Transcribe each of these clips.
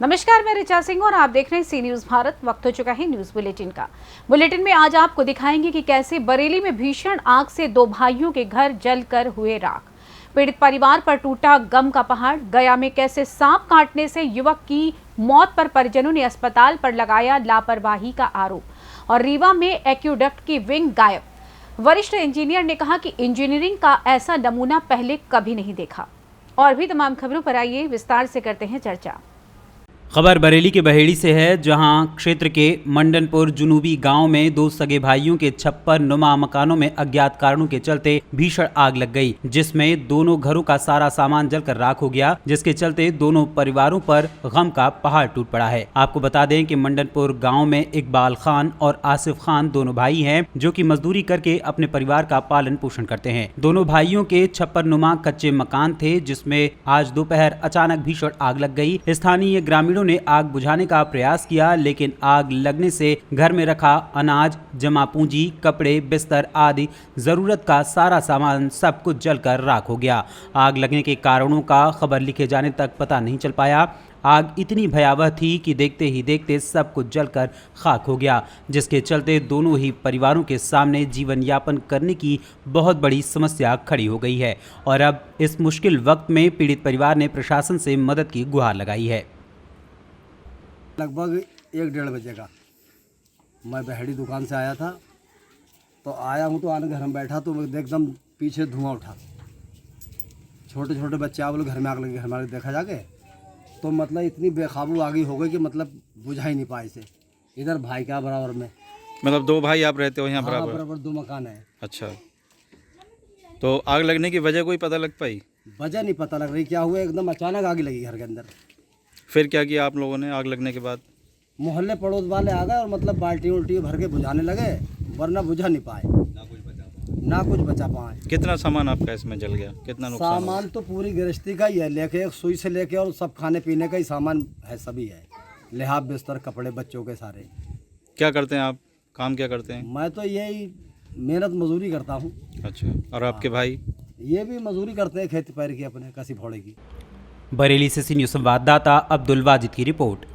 नमस्कार, मैं ऋचा सिंह और आप देख रहे हैं सी न्यूज भारत। वक्त हो चुका है न्यूज बुलेटिन का। बुलेटिन में आज आपको दिखाएंगे कि कैसे बरेली में भीषण आग से दो भाइयों के घर जलकर हुए राख। पीड़ित परिवार पर टूटा गम का पहाड़। गया में कैसे सांप काटने से युवक की मौत पर परिजनों ने अस्पताल पर लगाया लापरवाही का आरोप। और रीवा में एक्यूडक्ट की विंग गायब। वरिष्ठ इंजीनियर ने कहा कि इंजीनियरिंग का ऐसा नमूना पहले कभी नहीं देखा। और भी तमाम खबरों पर आइए विस्तार से करते हैं चर्चा। खबर बरेली के बहेड़ी से है, जहां क्षेत्र के मंडनपुर जुनूबी गांव में दो सगे भाइयों के छप्पर नुमा मकानों में अज्ञात कारणों के चलते भीषण आग लग गई, जिसमें दोनों घरों का सारा सामान जलकर राख हो गया, जिसके चलते दोनों परिवारों पर गम का पहाड़ टूट पड़ा है। आपको बता दें कि मंडनपुर गाँव में इकबाल खान और आसिफ खान दोनों भाई हैं, जो कि मजदूरी करके अपने परिवार का पालन पोषण करते हैं। दोनों भाइयों के छप्पर नुमा कच्चे मकान थे, जिसमें आज दोपहर अचानक भीषण आग लग गई। स्थानीय ग्रामीणों ने आग बुझाने का प्रयास किया, लेकिन आग लगने से घर में रखा अनाज, जमा पूंजी, कपड़े, बिस्तर आदि जरूरत का सारा सामान सब कुछ जलकर राख हो गया। आग लगने के कारणों का खबर लिखे जाने तक पता नहीं चल पाया। आग इतनी भयावह थी कि देखते ही देखते सब कुछ जलकर खाक हो गया, जिसके चलते दोनों ही परिवारों के सामने जीवन यापन करने की बहुत बड़ी समस्या खड़ी हो गई है। और अब इस मुश्किल वक्त में पीड़ित परिवार ने प्रशासन से मदद की गुहार लगाई है। लगभग 1-1:30 बजे का मैं बहेड़ी दुकान से आया था, तो आया हूँ तो आने घर में बैठा तो एकदम पीछे धुआं उठा। छोटे छोटे बच्चे आप लोग घर में आग लगी, घर में देखा जाके तो मतलब इतनी बेकाबू आगी हो गई कि मतलब बुझा ही नहीं पाए से। इधर भाई का बराबर में, मतलब दो भाई आप रहते हो यहाँ? हाँ, बराबर 2 मकान है। अच्छा, तो आग लगने की वजह कोई पता लग पाई? वजह नहीं पता लग रही क्या हुआ, एकदम अचानक आग लगी घर के अंदर। फिर क्या किया आप लोगों ने आग लगने के बाद? मोहल्ले पड़ोस वाले आ गए और मतलब बाल्टी उल्टी भर के बुझाने लगे, वरना बुझा नहीं पाए, ना कुछ बचा पाए। कितना सामान आपका इसमें जल गया? कितना नुकसान सामान तो पूरी गृहस्थी का ही है, लेके एक सुई से लेके और सब खाने पीने का ही सामान है, सभी है, लिहाफ बिस्तर कपड़े बच्चों के सारे। क्या करते हैं आप? काम क्या करते हैं? मैं तो यही मेहनत मजदूरी करता हूँ। अच्छा, और आपके भाई? ये भी मजदूरी करते हैं, खेती पैर की, अपने कसी भोड़े की। बरेली से सी न्यूज संवाददाता अब्दुल वाजिद की रिपोर्ट।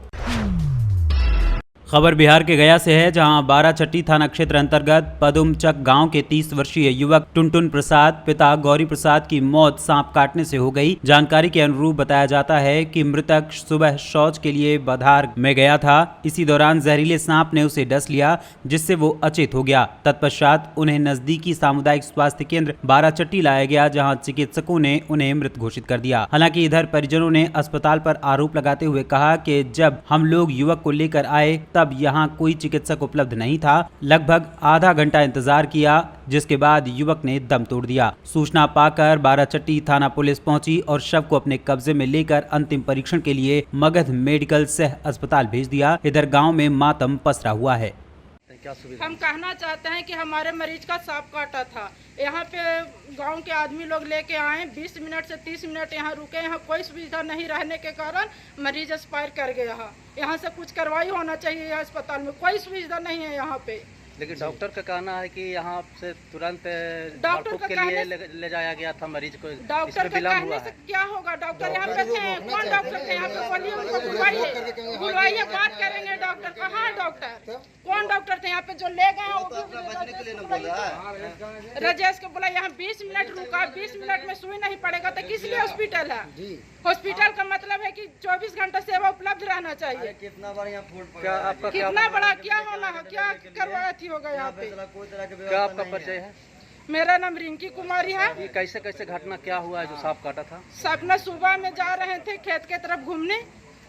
खबर बिहार के गया से है, जहां बाराचट्टी थाना क्षेत्र अंतर्गत पदुमचक गांव के 30 वर्षीय युवक टुनटुन प्रसाद पिता गौरी प्रसाद की मौत सांप काटने से हो गई। जानकारी के अनुरूप बताया जाता है कि मृतक सुबह शौच के लिए बधार में गया था। इसी दौरान जहरीले सांप ने उसे डस लिया, जिससे वो अचेत हो गया। तत्पश्चात उन्हें नजदीकी सामुदायिक स्वास्थ्य केंद्र बाराचट्टी लाया गया, जहाँ चिकित्सकों ने उन्हें मृत घोषित कर दिया। हालांकि इधर परिजनों ने अस्पताल पर आरोप लगाते हुए कहा कि जब हम लोग युवक को लेकर आए तब यहां कोई चिकित्सक उपलब्ध नहीं था। लगभग आधा घंटा इंतजार किया, जिसके बाद युवक ने दम तोड़ दिया। सूचना पाकर बाराचट्टी थाना पुलिस पहुंची और शव को अपने कब्जे में लेकर अंतिम परीक्षण के लिए मगध मेडिकल सह अस्पताल भेज दिया। इधर गांव में मातम पसरा हुआ है। हम कहना चाहते हैं कि हमारे मरीज का सांप काटा था। यहाँ पे गांव के आदमी लोग लेके आए, 20 मिनट से 30 मिनट यहाँ रुके। यहाँ कोई सुविधा नहीं रहने के कारण मरीज एक्सपायर कर गया। यहाँ से कुछ कार्रवाई होना चाहिए। अस्पताल में कोई सुविधा नहीं है यहाँ पे। लेकिन डॉक्टर का कहना है कि यहाँ से तुरंत डॉक्टर के लिए ले जाया गया था मरीज को। डॉक्टर का कहने से क्या होगा? डॉक्टर यहाँ पे थे, कौन डॉक्टर थे यहाँ पे? बोलिए, उनको बुलवाइए, बात करेंगे। डॉक्टर कहाँ है? डॉक्टर कौन डॉक्टर थे यहाँ पे जो ले गए? राजेश को बोला यहाँ 20 मिनट रुका, 20 मिनट में सुई नहीं पड़ेगा तो किस लिए हॉस्पिटल है? हॉस्पिटल का मतलब है कि 24 घंटा सेवा उपलब्ध रहना चाहिए। कितना बड़ा कितना बड़ा क्या होना है, क्या करवाया होगा यहाँ पे? क्या आपका परिचय है? मेरा नाम रिंकी कुमारी है। ये कैसे घटना क्या हुआ है जो सांप काटा था? सपना सुबह में जा रहे थे खेत के तरफ घूमने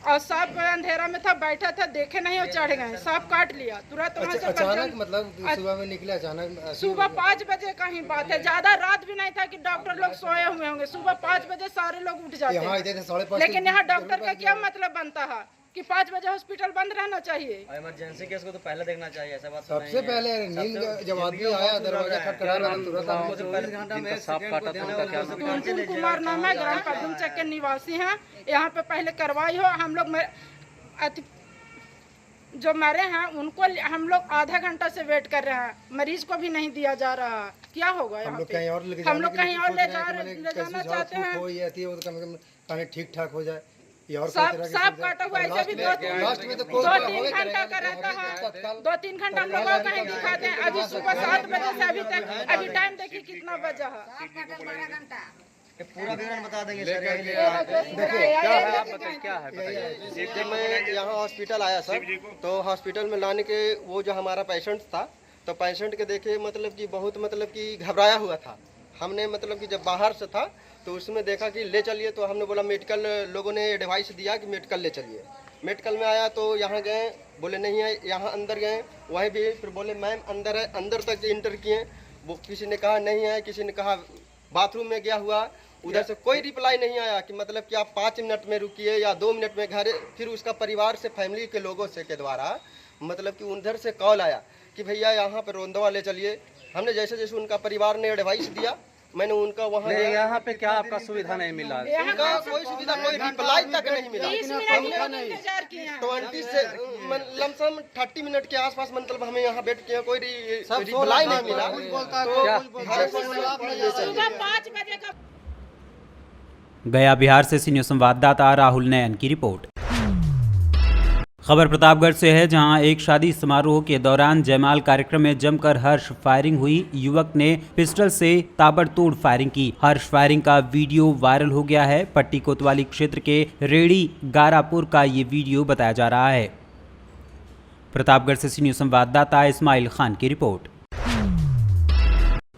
और सांप अंधेरा में था, बैठा था, देखे नहीं और चढ़ गए, सांप काट लिया तुरंत। वहाँ से अचानक मतलब सुबह में निकले अचानक? सुबह 5 बजे का ही बात है, ज्यादा रात भी नहीं था कि डॉक्टर लोग सोए हुए होंगे। सुबह 5 बजे सारे लोग उठ जाते हैं, लेकिन यहाँ डॉक्टर का क्या मतलब बनता है कि 5 बजे हॉस्पिटल बंद रहना चाहिए? इमरजेंसी केस को तो पहले देखना चाहिए, ऐसा बात सबसे पहले नींद जब आदमी आया दरवाजा खटखटाया तुरंत घंटा में सांप काटा था। टुनटुन कुमार नाम है, ग्राम पदुमचक के निवासी हैं। यहाँ पे पहले कार्रवाई हो। हम लोग जो मरे हैं उनको हम लोग आधा घंटा से वेट कर रहे हैं, मरीज को भी नहीं दिया जा रहा। क्या होगा यहाँ पे? हम लोग कहीं और ले जाना चाहते हैं, ठीक ठाक हो जाए। सांप काटा हुआ ऐसे भी लास्ट में तो कोई 2-3 घंटा का रहता है। 2-3 घंटा हम लोग को कहीं दिखाते हैं। अभी सुबह 7 बजे से अभी तक, अभी टाइम देखिए कितना बजा है। पूरा विवरण बता देंगे सर। क्या है बताइए। जब मैं यहाँ हॉस्पिटल आया सर, तो हॉस्पिटल में लाने के वो जो हमारा पेशेंट था, तो पेशेंट के देखे मतलब कि बहुत मतलब कि घबराया हुआ था। हमने मतलब कि जब बाहर से था तो उसमें देखा कि ले चलिए, तो हमने बोला मेडिकल, लोगों ने एडवाइस दिया कि मेडिकल ले चलिए। मेडिकल में आया तो यहाँ गए, बोले नहीं है, यहाँ अंदर गए, वहीं भी फिर बोले मैम अंदर है, अंदर तक इंटर किए, वो किसी ने कहा नहीं है, किसी ने कहा बाथरूम में गया हुआ, उधर से कोई रिप्लाई नहीं आया कि मतलब कि आप 5 मिनट में रुकिए या 2 मिनट में घर। फिर उसका परिवार से, फैमिली के लोगों से के द्वारा मतलब कि उधर से कॉल आया कि भैया यहाँ पर रोंदवा ले चलिए। हमने जैसे जैसे उनका परिवार ने एडवाइस दिया, मैंने उनका वहाँ यहाँ पे क्या आपका सुविधा नहीं मिला? उनका कोई सुविधा, कोई रिप्लाई तक नहीं मिला। 20 मिनट इंतजार किए हैं। 20 से लमसम 30 मिनट के आसपास मतलब हमें यहाँ बैठ किया, कोई रिप्लाई नहीं मिला। सुबह 5 बजे का गया बिहार से सी न्यूज़ संवाददाता राहुल नयन की रिपोर्ट। खबर प्रतापगढ़ से है, जहां एक शादी समारोह के दौरान जयमाल कार्यक्रम में जमकर हर्ष फायरिंग हुई। युवक ने पिस्टल से ताबड़तोड़ फायरिंग की। हर्ष फायरिंग का वीडियो वायरल हो गया है। पट्टी कोतवाली क्षेत्र के रेड़ी गारापुर का ये वीडियो बताया जा रहा है। प्रतापगढ़ से सी न्यूज़ संवाददाता इस्माइल खान की रिपोर्ट।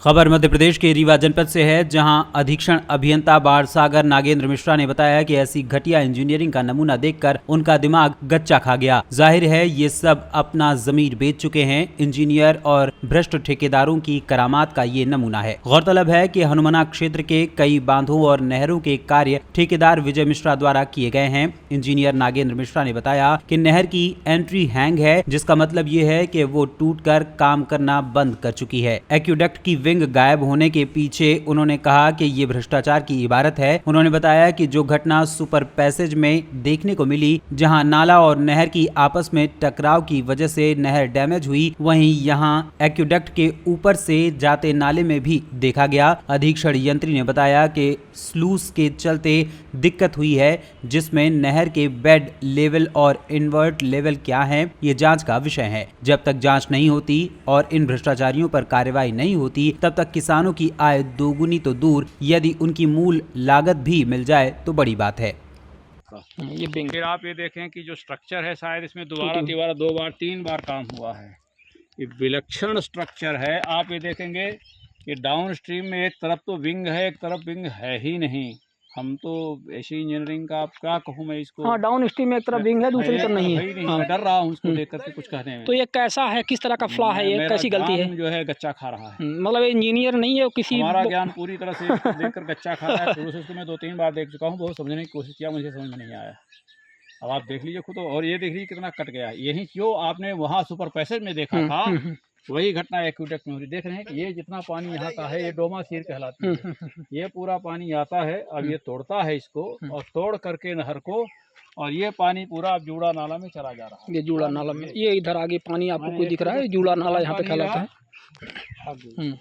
खबर मध्य प्रदेश के रीवा जनपद से है, जहां अधीक्षण अभियंता बाणसागर नागेंद्र मिश्रा ने बताया कि ऐसी घटिया इंजीनियरिंग का नमूना देखकर उनका दिमाग गच्चा खा गया। जाहिर है ये सब अपना जमीर बेच चुके हैं। इंजीनियर और भ्रष्ट ठेकेदारों की करामात का ये नमूना है। गौरतलब है कि हनुमाना क्षेत्र के कई बांधों और नहरों के कार्य ठेकेदार विजय मिश्रा द्वारा किए गए हैं। इंजीनियर नागेंद्र मिश्रा ने बताया कि नहर की एंट्री हैंग है, जिसका मतलब ये है कि वो टूटकर काम करना बंद कर चुकी है। एक्यूडक्ट की गायब होने के पीछे उन्होंने कहा कि ये भ्रष्टाचार की इबारत है। उन्होंने बताया कि जो घटना सुपर पैसेज में देखने को मिली, जहां नाला और नहर की आपस में टकराव की वजह से नहर डैमेज हुई, वहीं यहां एक्यूडक्ट के ऊपर से जाते नाले में भी देखा गया। अधीक्षण यंत्री ने बताया कि स्लूस के चलते दिक्कत हुई है, जिसमें नहर के बेड लेवल और इन्वर्ट लेवल क्या है, ये जांच का विषय है। जब तक जांच नहीं होती और इन भ्रष्टाचारियों पर कार्रवाई नहीं होती, तब तक किसानों की आय दोगुनी तो दूर, यदि उनकी मूल लागत भी मिल जाए तो बड़ी बात है। ये फिर आप ये देखें कि जो स्ट्रक्चर है, शायद इसमें दोबारा 2 बार 3 बार काम हुआ है। ये विलक्षण स्ट्रक्चर है। आप ये देखेंगे कि डाउन स्ट्रीम में एक तरफ तो विंग है, एक तरफ विंग है ही नहीं। हम तो ऐसी इंजीनियरिंग का, आप क्या कहूँ मैं इसको। हाँ, डाउन स्ट्रीम में एक तरफ विंग है, दूसरी तरफ नहीं है। हाँ। मैं डर रहा हूँ उसको देख करके कुछ कहने में। तो ये कैसा है, किस तरह का फ्लॉ है, ये कैसी गलती है? जो है गच्चा खा रहा है। मतलब इंजीनियर नहीं है किसी, हमारा ज्ञान पूरी तरह से देखकर गच्चा खा रहा है। शुरू से उसको मैं 2-3 बार देख चुका हूँ, बहुत समझने की कोशिश किया, मुझे समझ में नहीं आया। अब आप देख लीजिए खुद, और ये देख लीजिए कितना कट गया। यही जो आपने वहाँ सुपर पैसेज में देखा था, वही घटना एक्यूडक्ट में हो रही। देख रहे हैं कि ये जितना पानी यहाँ का है, ये डोमा सीर कहलाती है। ये पूरा पानी आता है, अब ये तोड़ता है इसको, और तोड़ करके नहर को, और ये पानी पूरा अब जूड़ा नाला में चला जा रहा है। ये जूड़ा नाला में, ये इधर आगे पानी आपको कोई दिख रहा है, जूड़ा नाला यहाँ पे कहलाता है।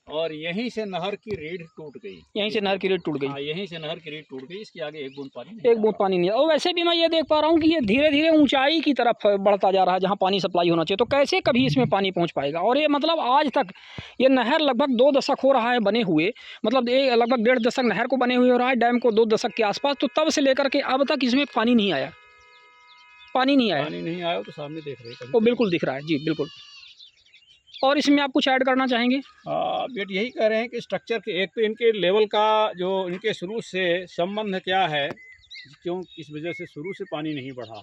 और यहीं से नहर की रीढ़ टूट गई। यहीं से नहर की रीढ़ टूट गई। यहीं से नहर की रीढ़ टूट गई। इसके आगे एक बूंद पानी नहीं है। और वैसे भी मैं ये देख पा रहा हूँ कि ये धीरे धीरे ऊंचाई की तरफ बढ़ता जा रहा है, जहाँ पानी सप्लाई होना चाहिए। तो कैसे कभी इसमें पानी पहुँच पाएगा? और ये मतलब आज तक ये नहर लगभग 2 दशक हो रहा है बने हुए, मतलब ये लगभग 1.5 दशक नहर को बने हुए हो रहा है, डैम को 2 दशक के आसपास। तो तब से लेकर के अब तक इसमें पानी नहीं आया। पानी नहीं आया तो सामने देख रहे हैं। वो बिल्कुल दिख रहा है जी, बिल्कुल। और इसमें आप कुछ ऐड करना चाहेंगे? बेट यही कह रहे हैं कि स्ट्रक्चर के, एक तो इनके लेवल का जो इनके शुरू से संबंध क्या है, क्यों किस वजह से शुरू से पानी नहीं बढ़ा।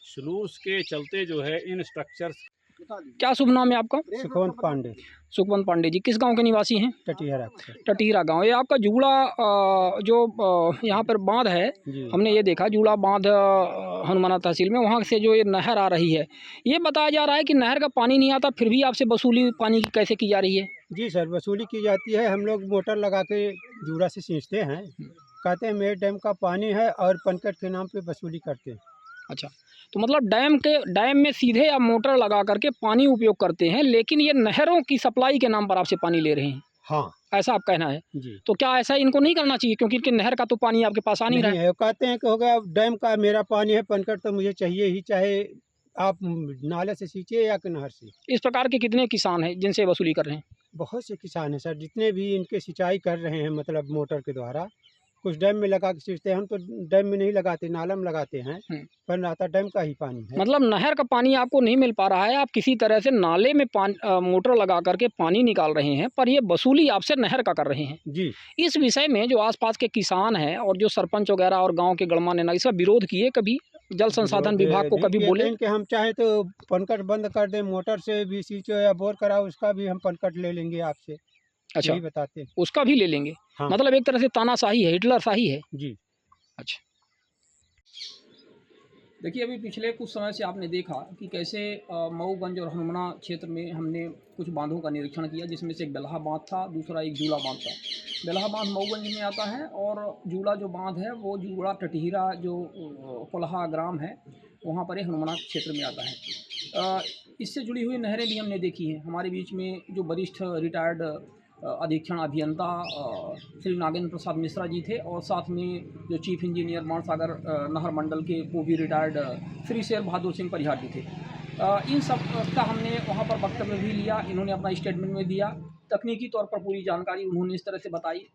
स्लूस के चलते जो है इन स्ट्रक्चर। क्या शुभ नाम है आपका? सुखवंत पांडे। सुखवंत पांडे जी, किस गांव के निवासी हैं? टटीहरा गांव। ये आपका जूड़ा जो यहाँ पर बांध है, हमने ये देखा जूड़ा बांध हनुमाना तहसील में, वहाँ से जो ये नहर आ रही है, ये बताया जा रहा है कि नहर का पानी नहीं आता, फिर भी आपसे वसूली पानी की कैसे की जा रही है? जी सर, वसूली की जाती है। हम लोग मोटर लगा के जूड़ा से सींचते हैं, कहते हैं मेरे डैम का पानी है, और पनकट के नाम पे वसूली करते हैं। अच्छा, तो मतलब डैम में सीधे आप मोटर लगा करके पानी उपयोग करते हैं, लेकिन ये नहरों की सप्लाई के नाम पर आपसे पानी ले रहे हैं? हाँ ऐसा आप कहना है। जी। तो क्या ऐसा इनको नहीं करना चाहिए, क्योंकि इनके नहर का तो पानी आपके पास आ नहीं रहा है? वो कहते हैं कि हो गया डैम का मेरा पानी है, पनकट तो मुझे चाहिए ही, चाहे आप नाले से सींचिए या कि नहर से। इस प्रकार के कितने किसान हैं जिनसे वसूली कर रहे हैं? बहुत से किसान हैं सर, जितने भी इनके सिंचाई कर रहे हैं मतलब मोटर के द्वारा, कुछ डैम में लगा के सींचते हैं। हम तो डैम में नहीं लगाते, नाला में लगाते हैं, पर आता डैम का ही पानी है। मतलब नहर का पानी आपको नहीं मिल पा रहा है, आप किसी तरह से नाले में मोटर लगा करके पानी निकाल रहे हैं, पर ये वसूली आपसे नहर का कर रहे हैं जी। इस विषय में जो आसपास के किसान हैं और जो सरपंच वगैरह और गांव के गणमान्य नागरिक इसका विरोध किए कभी? जल संसाधन विभाग को कभी बोले कि हम चाहे तो पनकट बंद कर दें, मोटर से भी सींचो या बोर कराओ, उसका भी हम पनकट ले लेंगे आपसे। अच्छा, यही बताते हैं। उसका भी ले लेंगे। हाँ। मतलब एक तरह से तानाशाही है, हिटलर शाही है। जी। अच्छा, देखिए अभी पिछले कुछ समय से आपने देखा कि कैसे मऊगंज और हनुमना क्षेत्र में हमने कुछ बांधों का निरीक्षण किया, जिसमें से एक बेलहा बांध था, दूसरा एक जूला बांध था। बेलहा बांध मऊगंज में आता है और जूला जो बांध है वो जूला टटहीरा जो कोल्हा ग्राम है वहाँ पर हनुमना क्षेत्र में आता है। इससे जुड़ी हुई नहरें भी हमने देखी हैं। हमारे बीच में जो वरिष्ठ रिटायर्ड अधीक्षण अभियंता श्री नागेंद्र प्रसाद मिश्रा जी थे और साथ में जो चीफ इंजीनियर मानसागर नहर मंडल के वो भी रिटायर्ड श्री शेर बहादुर सिंह परिहार जी थे। इन सब का हमने वहाँ पर वक्तव्य भी लिया, इन्होंने अपना स्टेटमेंट में दिया। तकनीकी तौर पर पूरी जानकारी उन्होंने इस तरह से बताई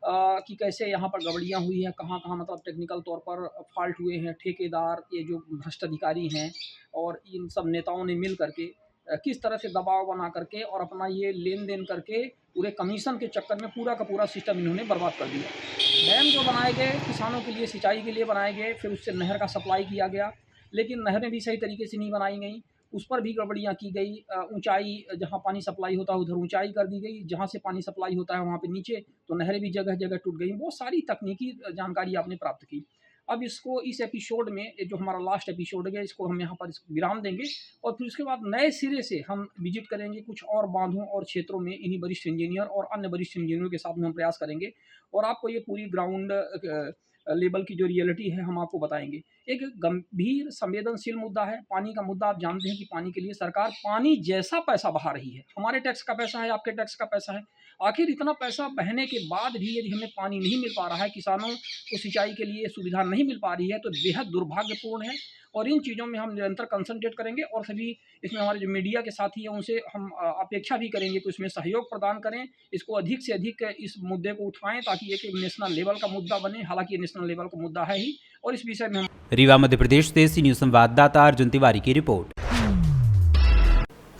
कि कैसे यहाँ पर गड़बड़ियाँ हुई हैं, कहाँ कहाँ मतलब टेक्निकल तौर पर फॉल्ट हुए हैं। ठेकेदार, ये जो भ्रष्ट अधिकारी हैं और इन सब नेताओं ने मिल करके किस तरह से दबाव बना करके और अपना ये लेन देन करके पूरे कमीशन के चक्कर में पूरा का पूरा सिस्टम इन्होंने बर्बाद कर दिया। डैम जो बनाए गए किसानों के लिए, सिंचाई के लिए बनाए गए, फिर उससे नहर का सप्लाई किया गया, लेकिन नहरें भी सही तरीके से नहीं बनाई गई, उस पर भी गड़बड़ियाँ की गई। ऊंचाई, जहाँ पानी सप्लाई होता है उधर ऊंचाई कर दी गई, जहाँ से पानी सप्लाई होता है वहाँ पे नीचे, तो नहरें भी जगह जगह टूट गई। बहुत सारी तकनीकी जानकारी आपने प्राप्त की। अब इसको इस एपिसोड में, जो हमारा लास्ट एपिसोड है, इसको हम यहाँ पर विराम देंगे और फिर उसके बाद नए सिरे से हम विजिट करेंगे कुछ और बांधों और क्षेत्रों में। इन्हीं वरिष्ठ इंजीनियर और अन्य वरिष्ठ इंजीनियरों के साथ में हम प्रयास करेंगे और आपको ये पूरी ग्राउंड लेवल की जो रियलिटी है हम आपको बताएंगे। एक गंभीर संवेदनशील मुद्दा है पानी का मुद्दा। आप जानते हैं कि पानी के लिए सरकार पानी जैसा पैसा बहा रही है। हमारे टैक्स का पैसा है, आपके टैक्स का पैसा है। आखिर इतना पैसा बहने के बाद भी यदि हमें पानी नहीं मिल पा रहा है, किसानों को सिंचाई के लिए सुविधा नहीं मिल पा रही है, तो बेहद दुर्भाग्यपूर्ण है। और इन चीज़ों में हम निरंतर कंसंट्रेट करेंगे और सभी इसमें हमारे जो मीडिया के साथी हैं उनसे हम अपेक्षा भी करेंगे कि उसमें सहयोग प्रदान करें, इसको अधिक से अधिक इस मुद्दे को उठाएं ताकि एक नेशनल लेवल का मुद्दा बने। हालांकि ये नेशनल लेवल का मुद्दा है ही, और इस विषय में हम रीवा मध्य प्रदेश से सी न्यूज संवाददाता अर्जुन तिवारी की रिपोर्ट।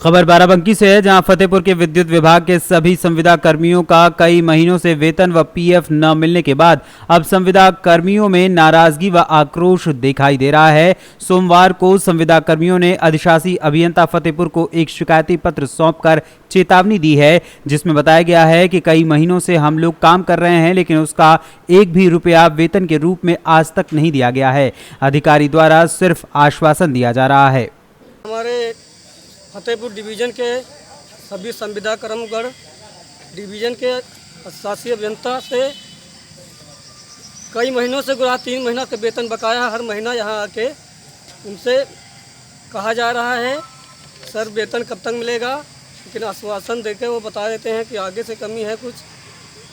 खबर बाराबंकी से है, जहां फतेहपुर के विद्युत विभाग के सभी संविदा कर्मियों का कई महीनों से वेतन व पीएफ न मिलने के बाद अब संविदा कर्मियों में नाराजगी व आक्रोश दिखाई दे रहा है। सोमवार को संविदा कर्मियों ने अधिशासी अभियंता फतेहपुर को एक शिकायती पत्र सौंपकर चेतावनी दी है, जिसमें बताया गया है कि कई महीनों से हम लोग काम कर रहे हैं, लेकिन उसका एक भी रुपया वेतन के रूप में आज तक नहीं दिया गया है। अधिकारी द्वारा सिर्फ आश्वासन दिया जा रहा है। हमारे फतेहपुर डिवीज़न के सभी संविदा कर्मगण डिवीज़न के अधिशासी अभियंता से कई महीनों से गुना 3 महीना का वेतन बकाया हर महीना यहाँ आके उनसे कहा जा रहा है सर वेतन कब तक मिलेगा, लेकिन आश्वासन देके वो बता देते हैं कि आगे से कमी है कुछ।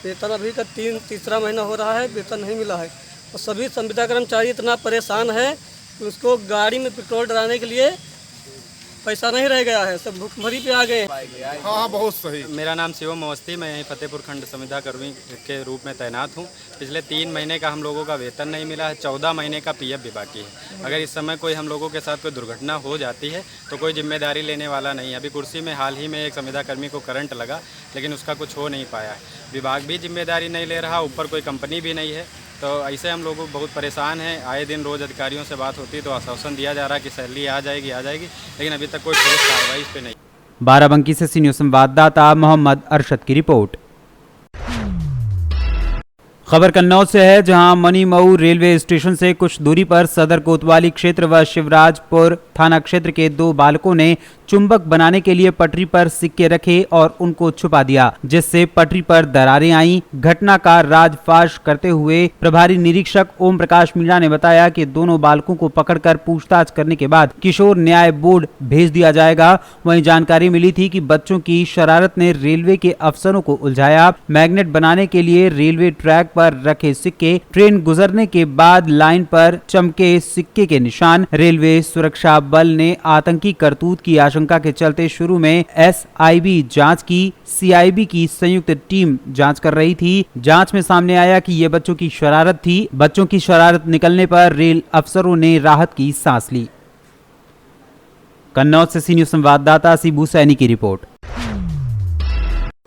वेतन अभी का तीसरा महीना हो रहा है, वेतन नहीं मिला है और सभी संविदा कर्मचारी इतना परेशान है कि उसको गाड़ी में पेट्रोल डलाने के लिए पैसा नहीं रह गया है, सब भूखमरी पे आ गए। हाँ बहुत सही। मेरा नाम शिवम अवस्थी, मैं यहीं फतेहपुर खंड संविदा कर्मी के रूप में तैनात हूं। पिछले 3 महीने का हम लोगों का वेतन नहीं मिला है, 14 महीने का पीएफ भी बाकी है। अगर इस समय कोई हम लोगों के साथ कोई दुर्घटना हो जाती है तो कोई जिम्मेदारी लेने वाला नहीं है। अभी कुर्सी में हाल ही में एक संविदा कर्मी को करंट लगा, लेकिन उसका कुछ हो नहीं पाया है। विभाग भी जिम्मेदारी नहीं ले रहा, ऊपर कोई कंपनी भी नहीं है, तो ऐसे हम लोग बहुत परेशान हैं। आए दिन रोज़ अधिकारियों से बात होती है तो आश्वासन दिया जा रहा है कि सैलरी आ जाएगी, लेकिन अभी तक कोई ठोस कार्रवाई इस पे नहीं। बाराबंकी से सी न्यूज संवाददाता मोहम्मद अरशद की रिपोर्ट। खबर कन्नौज से है, जहां मनीमऊ रेलवे स्टेशन से कुछ दूरी पर सदर कोतवाली क्षेत्र व शिवराजपुर थाना क्षेत्र के दो बालकों ने चुंबक बनाने के लिए पटरी पर सिक्के रखे और उनको छुपा दिया, जिससे पटरी पर दरारें आईं। घटना का राजफाश करते हुए प्रभारी निरीक्षक ओम प्रकाश मीणा ने बताया कि दोनों बालकों को पकड़कर पूछताछ करने के बाद किशोर न्याय बोर्ड भेज दिया जाएगा। वहीं जानकारी मिली थी कि बच्चों की शरारत ने रेलवे के अफसरों को उलझाया। मैग्नेट बनाने के लिए रेलवे ट्रैक पर रखे सिक्के, ट्रेन गुजरने के बाद लाइन पर चमके सिक्के के निशान। रेलवे सुरक्षा बल ने आतंकी करतूत की आशंका के चलते शुरू में SIB जांच की, CIB की संयुक्त टीम जांच कर रही थी। जांच में सामने आया कि ये बच्चों की शरारत थी। बच्चों की शरारत निकलने पर रेल अफसरों ने राहत की सांस ली। कन्नौज से सी न्यूज संवाददाता शिबू सैनी की रिपोर्ट।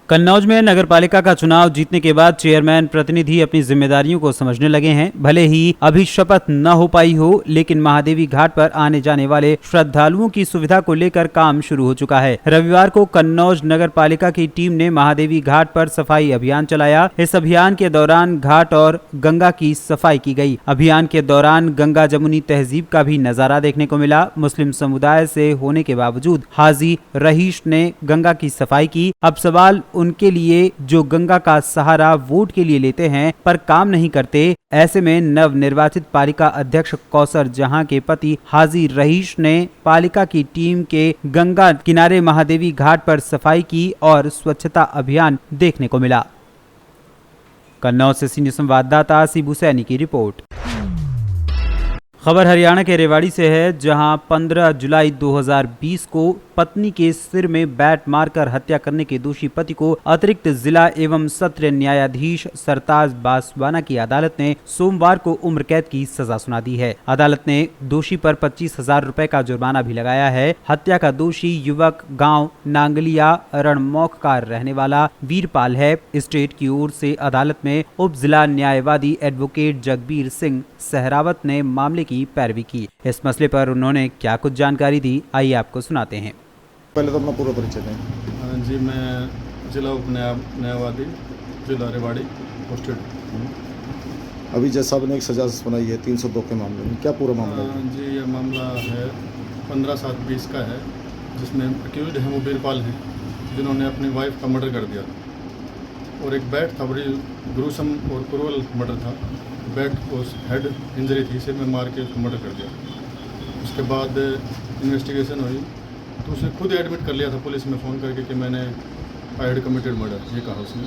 कन्नौज में नगरपालिका का चुनाव जीतने के बाद चेयरमैन प्रतिनिधि अपनी जिम्मेदारियों को समझने लगे हैं। भले ही अभी शपथ न हो पाई हो, लेकिन महादेवी घाट पर आने जाने वाले श्रद्धालुओं की सुविधा को लेकर काम शुरू हो चुका है। रविवार को कन्नौज नगरपालिका की टीम ने महादेवी घाट पर सफाई अभियान चलाया। इस अभियान के दौरान घाट और गंगा की सफाई की गई। अभियान के दौरान गंगा जमुनी तहजीब का भी नजारा देखने को मिला। मुस्लिम समुदाय से होने के बावजूद हाजी रहीश ने गंगा की सफाई की। अब सवाल उनके लिए जो गंगा का सहारा वोट के लिए लेते हैं पर काम नहीं करते। ऐसे में नव निर्वाचित पालिका अध्यक्ष कौसर जहां के पति हाजी रहीश ने पालिका की टीम के गंगा किनारे महादेवी घाट पर सफाई की और स्वच्छता अभियान देखने को मिला। कन्नौज से सीनियर संवाददाता शिबू सैनी की रिपोर्ट। खबर हरियाणा के रेवाड़ी से है, जहां 15 जुलाई 2020 को पत्नी के सिर में बैट मारकर हत्या करने के दोषी पति को अतिरिक्त जिला एवं सत्र न्यायाधीश सरताज बासवाना की अदालत ने सोमवार को उम्र कैद की सजा सुना दी है। अदालत ने दोषी पर 25,000 रुपए का जुर्माना भी लगाया है। हत्या का दोषी युवक गांव नांगलिया रणमौक का रहने वाला वीरपाल है। स्टेट की ओर से अदालत में उप जिला न्यायवादी एडवोकेट जगबीर सिंह सहरावत ने मामले की पैरवी की। इस मसले पर उन्होंने क्या कुछ जानकारी दी, आइए आपको सुनाते हैं। पहले तो अपना पूरा परिचय दें। जी, मैं जिला उप न्यायवादी जिला रेवाड़ी पोस्टेड। अभी जज साहब ने एक सजा सुनाई है 302 के मामले में, क्या पूरा मामला है? जी, ये मामला है 15/7/20 का है, जिसमें अक्यूज्ड हैं वो वीरपाल हैं, जिन्होंने अपनी वाइफ का मर्डर कर दिया और एक बैट था, बड़ी ग्रूसम और क्रूअल मर्डर था। बैट को हेड इंजरी थी, सिर में मार के उसको मर्डर कर दिया। उसके बाद इन्वेस्टिगेशन हुई तो उसने खुद एडमिट कर लिया था पुलिस में फ़ोन करके कि मैंने आई हैड कमिटेड मर्डर, ये कहा उसने,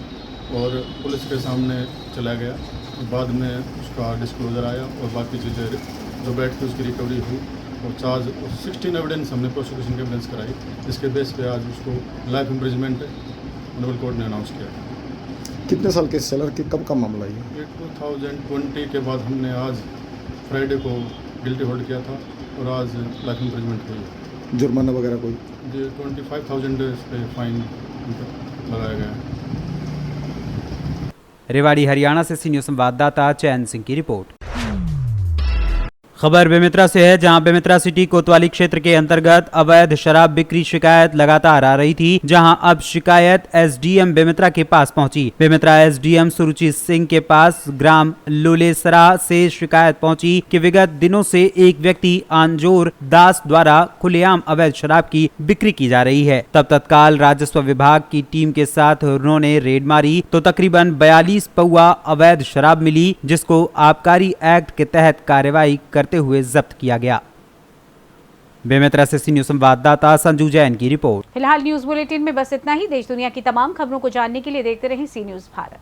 और पुलिस के सामने चला गया। बाद में उसका डिस्क्लोजर आया और बाकी चीज़ें जो बैठ के उसकी रिकवरी हुई और चार्ज 16 एविडेंस हमने प्रोसिक्यूशन के एविडेंस कराई, जिसके बेस पे आज उसको लाइफ इम्प्रिजमेंट ऑनरेबल कोर्ट ने अनाउंस किया। कितने साल केस चला, कि कब का मामला है? ये 2020 के बाद हमने आज फ्राइडे को गिल्टी होल्ड किया था और आज लाइफ इम्प्रिजमेंट हुई। जुर्माना वगैरह कोई? जी, 25,000 इस पे फाइन लगाया गया है। रेवाड़ी हरियाणा से सीनियर संवाददाता चैन सिंह की रिपोर्ट। खबर बेमित्रा से है, जहां बेमित्रा सिटी कोतवाली क्षेत्र के अंतर्गत अवैध शराब बिक्री शिकायत लगातार आ रही थी, जहां अब शिकायत SDM बेमित्रा के पास पहुंची। बेमित्रा SDM सुरुचि सिंह के पास ग्राम लोलेसरा से शिकायत पहुंची कि विगत दिनों से एक व्यक्ति आंजोर दास द्वारा खुलेआम अवैध शराब की बिक्री की जा रही है। तब तत्काल राजस्व विभाग की टीम के साथ उन्होंने रेड मारी तो तकरीबन 42 पौवा अवैध शराब मिली, जिसको आबकारी एक्ट के तहत कार्रवाई करते हुए जब्त किया गया। बेमेतरा से सीनियर संवाददाता संजू जैन की रिपोर्ट। फिलहाल न्यूज बुलेटिन में बस इतना ही। देश दुनिया की तमाम खबरों को जानने के लिए देखते रहें सी न्यूज भारत।